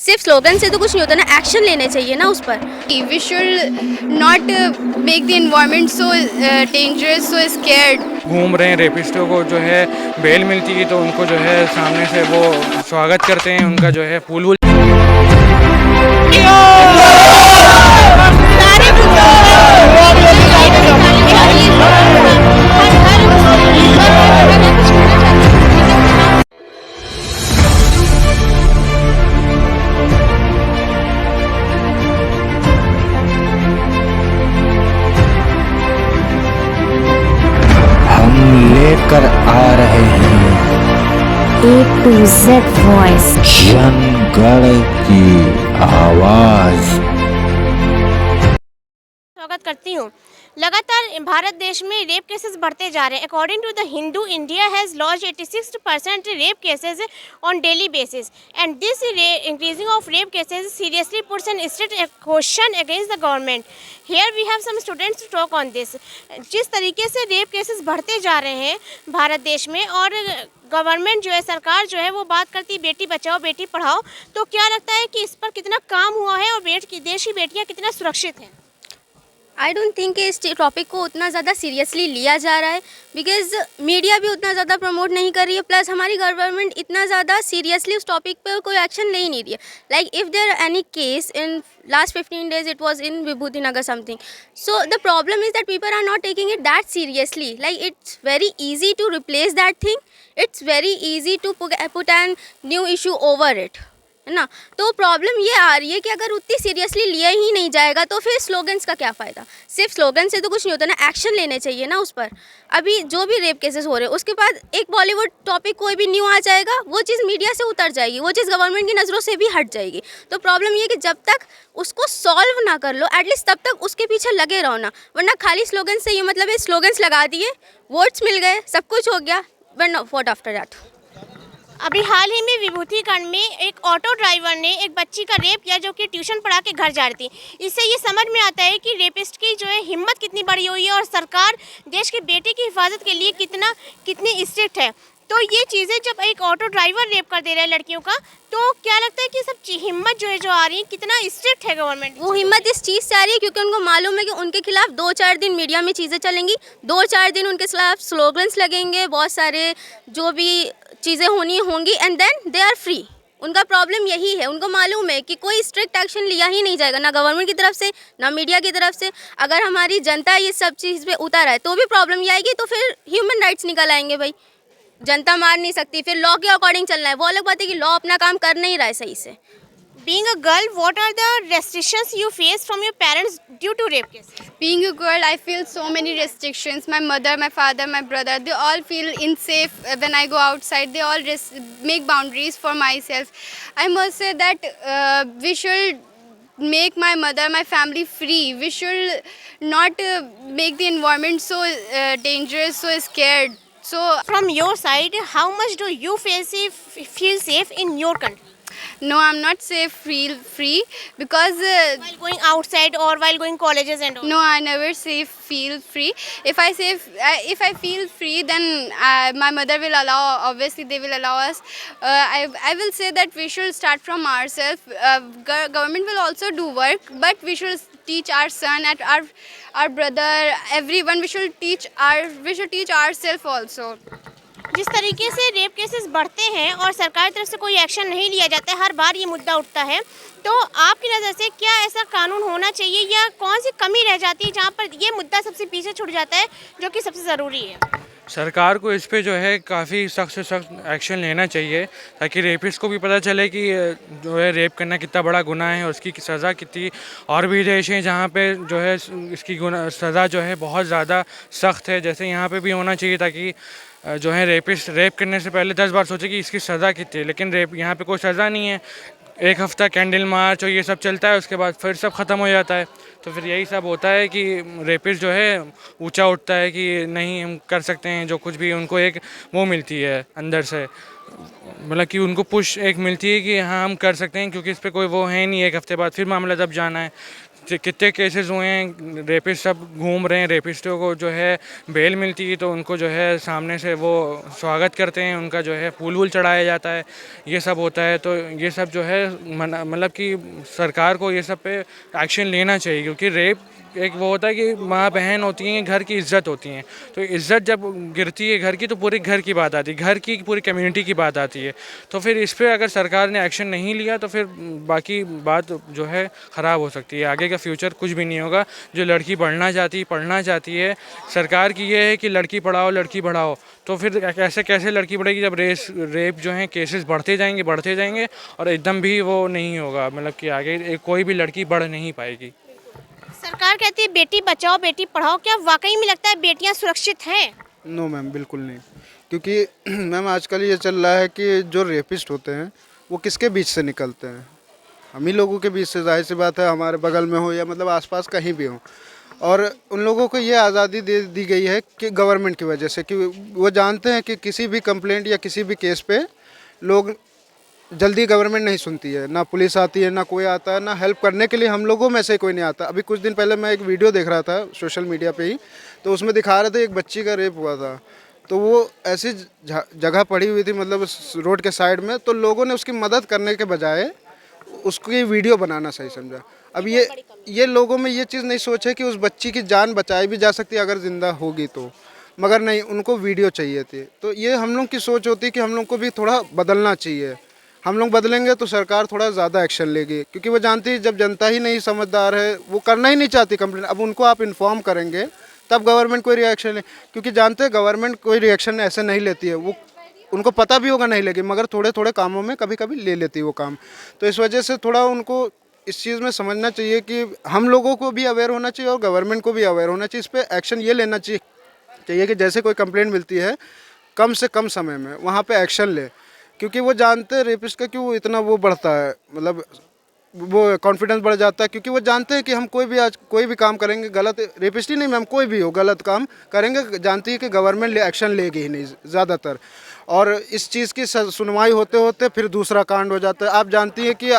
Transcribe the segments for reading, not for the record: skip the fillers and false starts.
सिर्फ स्लोगन से तो कुछ नहीं होता ना, एक्शन लेने चाहिए ना उस पर। We should not make the environment so dangerous, so scared. घूम रहे हैं रेपिस्टों को जो है बेल मिलती है तो उनको जो है सामने से वो स्वागत करते हैं, उनका जो है फूल वूल हम लेकर आ रहे हैं A to Z Voice. जनगण की आवाज। स्वागत करती हूँ। लगातार भारत देश में रेप केसेस बढ़ते जा रहे हैं। According to the Hindu, India has launch 86% rape cases on daily basis and this increasing of rape cases seriously puts an strict question against the government. Here we have some students to talk on this. जिस तरीके से rape cases बढ़ते जा रहे हैं भारत देश में और गवर्नमेंट जो है, सरकार जो है वो बात करती है बेटी बचाओ बेटी पढ़ाओ, तो क्या लगता है कि इस पर कितना काम हुआ है और देश की बेटियाँ कितना सुरक्षित हैं? आई डोंट थिंक कि इस टॉपिक को उतना ज़्यादा सीरियसली लिया जा रहा है, बिकॉज मीडिया भी उतना ज़्यादा प्रमोट नहीं कर रही है, प्लस हमारी गवर्नमेंट इतना ज़्यादा सीरियसली उस टॉपिक पर कोई एक्शन ले ही नहीं रही है। Like if there any case in last 15 days it was in Vibhuti Nagar something, so the problem is that people are not taking it that seriously. Like it's very easy to replace that thing, it's very easy to put an new issue over it, है ना। तो problem ये आ रही है कि अगर उतनी seriously लिया ही नहीं जाएगा तो फिर स्लोगन्स का क्या फ़ायदा। सिर्फ स्लोगन से तो कुछ नहीं होता ना, एक्शन लेने चाहिए ना उस पर। अभी जो भी रेप केसेस हो रहे हैं उसके बाद एक बॉलीवुड टॉपिक कोई भी न्यू आ जाएगा, वो चीज़ मीडिया से उतर जाएगी, वो चीज़ गवर्नमेंट की नज़रों से भी हट जाएगी। तो प्रॉब्लम ये है कि जब तक उसको सॉल्व ना कर लो, एटलीस्ट तब तक उसके पीछे लगे रहो ना, वरना खाली स्लोगन से ये मतलब है स्लोगन्स लगा दिए, वोट्स मिल गए, सब कुछ हो गया, वरना व्हाट आफ्टर दैट। अभी हाल ही में विभूति कांड में एक ऑटो ड्राइवर ने एक बच्ची का रेप किया जो कि ट्यूशन पढ़ा के घर जा रही थी। इससे ये समझ में आता है कि रेपिस्ट की जो है हिम्मत कितनी बड़ी हुई है और सरकार देश की बेटी की हिफाजत के लिए कितनी स्ट्रिक्ट है। तो ये चीज़ें जब एक ऑटो ड्राइवर रेप कर दे रहा है लड़कियों का, तो क्या लगता है कि सब हिम्मत जो है जो आ रही है, कितना स्ट्रिक्ट है गवर्नमेंट? वो हिम्मत इस चीज़ से आ रही है क्योंकि उनको मालूम है कि उनके खिलाफ 2-4 दिन मीडिया में चीज़ें चलेंगी, 2-4 दिन उनके खिलाफ स्लोगन्स लगेंगे, बहुत सारे जो भी चीज़ें होंगी and then they are free. उनका प्रॉब्लम यही है, उनको मालूम है कि कोई स्ट्रिक्ट एक्शन लिया ही नहीं जाएगा, ना गवर्नमेंट की तरफ से ना मीडिया की तरफ से। अगर हमारी जनता ये सब चीज़ पे उतर आए तो भी प्रॉब्लम ये आएगी, तो फिर ह्यूमन राइट्स निकल आएंगे। भाई जनता मार नहीं सकती, फिर लॉ के अकॉर्डिंग चलना है। वो अलग बात है कि लॉ अपना काम कर नहीं रहा है सही से। Being a girl, what are the restrictions you face from your parents due to rape cases? Being a girl, I feel so many restrictions. My mother, my father, my brother, they all feel unsafe when I go outside. They all make boundaries for myself. I must say that we should make my mother, my family free. We should not make the environment so dangerous, so scared. So From your side, how much do you feel safe in your country? no, I'm not safe, feel free because While going outside or while going colleges and all? no, I never say feel free. If I feel free, then my mother will allow. Obviously, they will allow us. I will say that we should start from ourselves. Government will also do work, but we should teach our son and our brother, everyone. We should teach ourselves also. जिस तरीके से rape cases बढ़ते हैं और सरकार की तरफ से कोई एक्शन नहीं लिया जाता है, हर बार ये मुद्दा उठता है, तो आपकी नज़र से क्या ऐसा कानून होना चाहिए या कौन सी कमी रह जाती है जहाँ पर ये मुद्दा सबसे पीछे छूट जाता है जो कि सबसे ज़रूरी है? सरकार को इस पे जो है काफ़ी सख्त से सख्त एक्शन लेना चाहिए ताकि रेपिस्ट को भी पता चले कि जो है रेप करना कितना बड़ा गुनाह है और उसकी सज़ा कितनी। और भी देश हैं जहाँ पे जो है इसकी सज़ा जो है बहुत ज़्यादा सख्त है, जैसे यहाँ पे भी होना चाहिए ताकि जो है रेपिस्ट रेप करने से पहले 10 बार सोचे कि इसकी सज़ा कितनी है। लेकिन रेप यहाँ पे कोई सज़ा नहीं है, एक हफ़्ता कैंडल मार्च और ये सब चलता है, उसके बाद फिर सब ख़त्म हो जाता है। तो फिर यही सब होता है कि रेपिस्ट जो है ऊंचा उठता है कि नहीं हम कर सकते हैं जो कुछ भी, उनको एक वो मिलती है अंदर से, मतलब कि उनको पुश एक मिलती है कि हाँ हम कर सकते हैं क्योंकि इस पर कोई वो है नहीं। एक हफ़्ते बाद फिर मामला दब जाना है। कितने केसेस हुए हैं, रेपिस्ट सब घूम रहे हैं, रेपिस्टों को जो है बेल मिलती है तो उनको जो है सामने से वो स्वागत करते हैं, उनका जो है फूल वूल चढ़ाया जाता है, ये सब होता है। तो ये सब जो है मतलब कि सरकार को ये सब पे एक्शन लेना चाहिए, क्योंकि रेप एक वो होता है कि माँ बहन होती हैं, घर की इज्जत होती हैं, तो इज्जत जब गिरती है घर की तो पूरे घर की बात आती है, घर की पूरी कम्युनिटी की बात आती है। तो फिर इस पर अगर सरकार ने एक्शन नहीं लिया तो फिर बाकी बात जो है ख़राब हो सकती है, आगे का फ्यूचर कुछ भी नहीं होगा। जो लड़की पढ़ना चाहती है, सरकार की ये है कि लड़की पढ़ाओ लड़की बढ़ाओ, तो फिर कैसे कैसे लड़की बढ़ेगी जब रेप जो है केसेस बढ़ते जाएंगे और एकदम भी वो नहीं होगा, मतलब कि आगे कोई भी लड़की बढ़ नहीं पाएगी। सरकार कहती है बेटी बचाओ बेटी पढ़ाओ, क्या वाकई में लगता है बेटियां सुरक्षित हैं? नो मैम, बिल्कुल नहीं। क्योंकि मैम आजकल ये चल रहा है कि जो रेपिस्ट होते हैं वो किसके बीच से निकलते हैं, हम ही लोगों के बीच से। जाहिर सी बात है, हमारे बगल में हो या मतलब आसपास कहीं भी हो। और उन लोगों को ये आज़ादी दे दी गई है कि गवर्नमेंट की वजह से, कि वो जानते हैं कि किसी भी कंप्लेंट या किसी भी केस पे लोग जल्दी गवर्नमेंट नहीं सुनती है, ना पुलिस आती है, ना कोई आता है, ना हेल्प करने के लिए हम लोगों में से कोई नहीं आता। अभी कुछ दिन पहले मैं एक वीडियो देख रहा था सोशल मीडिया पे ही, तो उसमें दिखा रहे थे एक बच्ची का रेप हुआ था, तो वो ऐसी जगह पड़ी हुई थी मतलब रोड के साइड में, तो लोगों ने उसकी मदद करने के बजाय उसकी वीडियो बनाना सही समझा। अब ये लोगों में ये चीज़ नहीं सोचा कि उस बच्ची की जान बचाई भी जा सकती है अगर ज़िंदा होगी तो, मगर नहीं, उनको वीडियो चाहिए थी। तो ये हम लोग की सोच होती है कि हम लोग को भी थोड़ा बदलना चाहिए। हम लोग बदलेंगे तो सरकार थोड़ा ज़्यादा एक्शन लेगी, क्योंकि वो जानती है जब जनता ही नहीं समझदार है, वो करना ही नहीं चाहती कंप्लेंट। अब उनको आप इन्फॉर्म करेंगे तब गवर्नमेंट कोई रिएक्शन ले, क्योंकि जानते हैं गवर्नमेंट कोई रिएक्शन ऐसे नहीं लेती है, वो उनको पता भी होगा नहीं लेगी, मगर थोड़े थोड़े कामों में कभी कभी ले लेती है वो काम। तो इस वजह से थोड़ा उनको इस चीज़ में समझना चाहिए कि हम लोगों को भी अवेयर होना चाहिए और गवर्नमेंट को भी अवेयर होना चाहिए। इस पर एक्शन ये लेना चाहिए कि जैसे कोई कंप्लेंट मिलती है कम से कम समय में वहाँ पे एक्शन ले, क्योंकि वो जानते हैं रेपिस्ट का क्यों इतना वो बढ़ता है, मतलब वो कॉन्फिडेंस बढ़ जाता है, क्योंकि वो जानते हैं कि हम कोई भी काम करेंगे गलत, रेपिस्ट ही नहीं मैम, कोई भी हो गलत काम करेंगे, जानती है कि गवर्नमेंट एक्शन लेगी ही नहीं ज़्यादातर। और इस चीज़ की सुनवाई होते होते फिर दूसरा कांड हो जाता है। आप जानती है कि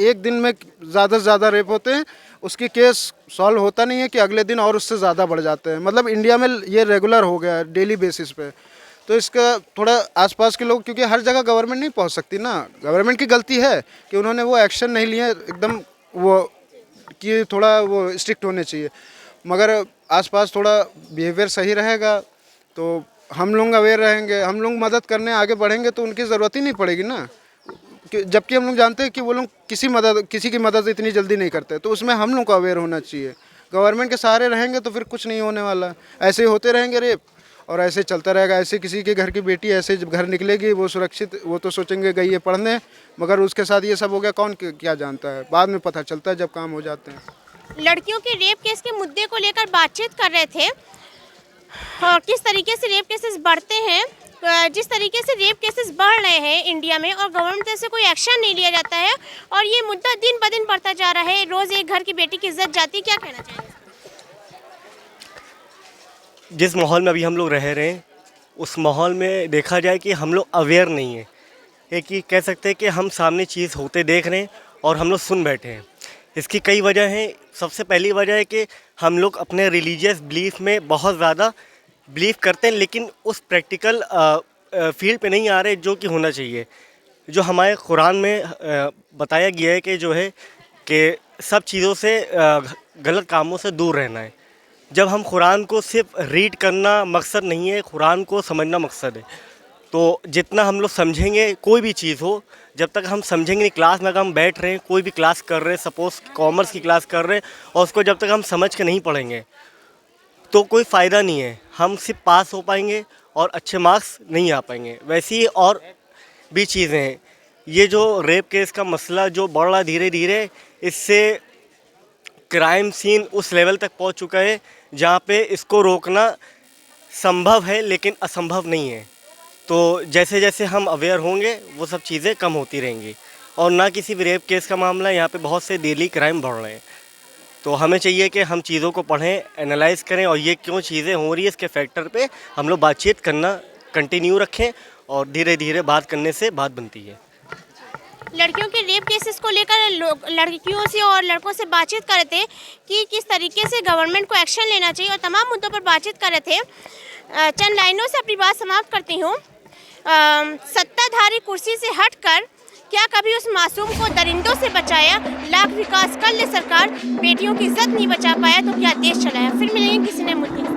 एक दिन में ज़्यादा से ज़्यादा रेप होते हैं, उसकी केस सॉल्व होता नहीं है कि अगले दिन और उससे ज़्यादा बढ़ जाते हैं। मतलब इंडिया में ये रेगुलर हो गया है डेली बेसिस पे। तो इसका थोड़ा आसपास के लोग, क्योंकि हर जगह गवर्नमेंट नहीं पहुंच सकती ना, गवर्नमेंट की गलती है कि उन्होंने वो एक्शन नहीं लिए एकदम, वो कि थोड़ा वो स्ट्रिक्ट होने चाहिए, मगर आसपास थोड़ा बिहेवियर सही रहेगा तो हम लोग अवेयर रहेंगे, हम लोग मदद करने आगे बढ़ेंगे तो उनकी ज़रूरत ही नहीं पड़ेगी ना। जबकि हम लोग जानते हैं कि वो लोग किसी की मदद इतनी जल्दी नहीं करते, तो उसमें हम लोग को अवेयर होना चाहिए। गवर्नमेंट के सहारे रहेंगे तो फिर कुछ नहीं होने वाला, ऐसे ही होते रहेंगे रेप और ऐसे चलता रहेगा। ऐसे किसी के घर की बेटी ऐसे जब घर निकलेगी वो सुरक्षित, वो तो सोचेंगे गई है पढ़ने, मगर उसके साथ ये सब हो गया, कौन क्या जानता है, बाद में पता चलता है जब काम हो जाते हैं। लड़कियों के रेप केस के मुद्दे को लेकर बातचीत कर रहे थे और किस तरीके से रेप केसेस बढ़ते हैं, जिस तरीके से रेप केसेस बढ़ रहे हैं इंडिया में और गवर्नमेंट से कोई एक्शन नहीं लिया जाता है और ये मुद्दा दिन ब दिन बढ़ता जा रहा है, रोज़ एक घर की बेटी की इज्जत जाती है, क्या कहना चाहेंगे? जिस माहौल में अभी हम लोग रह रहे हैं उस माहौल में देखा जाए कि हम लोग अवेयर नहीं है, एक ही कह सकते हैं कि हम सामने चीज़ होते देख रहे हैं और हम लोग सुन बैठे हैं। इसकी कई वजह हैं। सबसे पहली वजह है कि हम लोग अपने रिलीजियस बिलीफ में बहुत ज़्यादा बिलीव करते हैं, लेकिन उस प्रैक्टिकल फील्ड पे नहीं आ रहे जो कि होना चाहिए। जो हमारे कुरान में बताया गया है कि जो है कि सब चीज़ों से गलत कामों से दूर रहना है। जब हम कुरान को सिर्फ रीड करना मकसद नहीं है, कुरान को समझना मकसद है। तो जितना हम लोग समझेंगे, कोई भी चीज़ हो, जब तक हम समझेंगे नहीं, क्लास में अगर हम बैठ रहे हैं, कोई भी क्लास कर रहे हैं, सपोज़ कॉमर्स की क्लास कर रहे हैं, और उसको जब तक हम समझ के नहीं पढ़ेंगे तो कोई फ़ायदा नहीं है। हम सिर्फ पास हो पाएंगे और अच्छे मार्क्स नहीं आ पाएंगे। वैसे ही और भी चीज़ें हैं। ये जो रेप केस का मसला जो बढ़ रहा धीरे धीरे, इससे क्राइम सीन उस लेवल तक पहुंच चुका है जहां पे इसको रोकना संभव है लेकिन असंभव नहीं है। तो जैसे जैसे हम अवेयर होंगे वो सब चीज़ें कम होती रहेंगी। और ना किसी भी रेप केस का मामला, यहाँ पे बहुत से डेली क्राइम बढ़ रहे हैं। तो हमें चाहिए कि हम चीज़ों को पढ़ें, एनालाइज करें और ये क्यों चीज़ें हो रही है इसके फैक्टर पे हम लोग बातचीत करना कंटिन्यू रखें और धीरे धीरे बात करने से बात बनती है। लड़कियों के रेप केसेस को लेकर लड़कियों से और लड़कों से बातचीत कर रहे थे कि किस तरीके से गवर्नमेंट को एक्शन लेना चाहिए और तमाम मुद्दों पर बातचीत कर रहे थे। चंद लाइनों से अपनी बात समाप्त करती हूँ। सत्ताधारी कुर्सी से हटकर क्या कभी उस मासूम को दरिंदों से बचाया? लाख विकास कर ले सरकार, बेटियों की इज्जत नहीं बचा पाया तो क्या देश चलाया? फिर मिलेंगे किसी नए मुद्दे।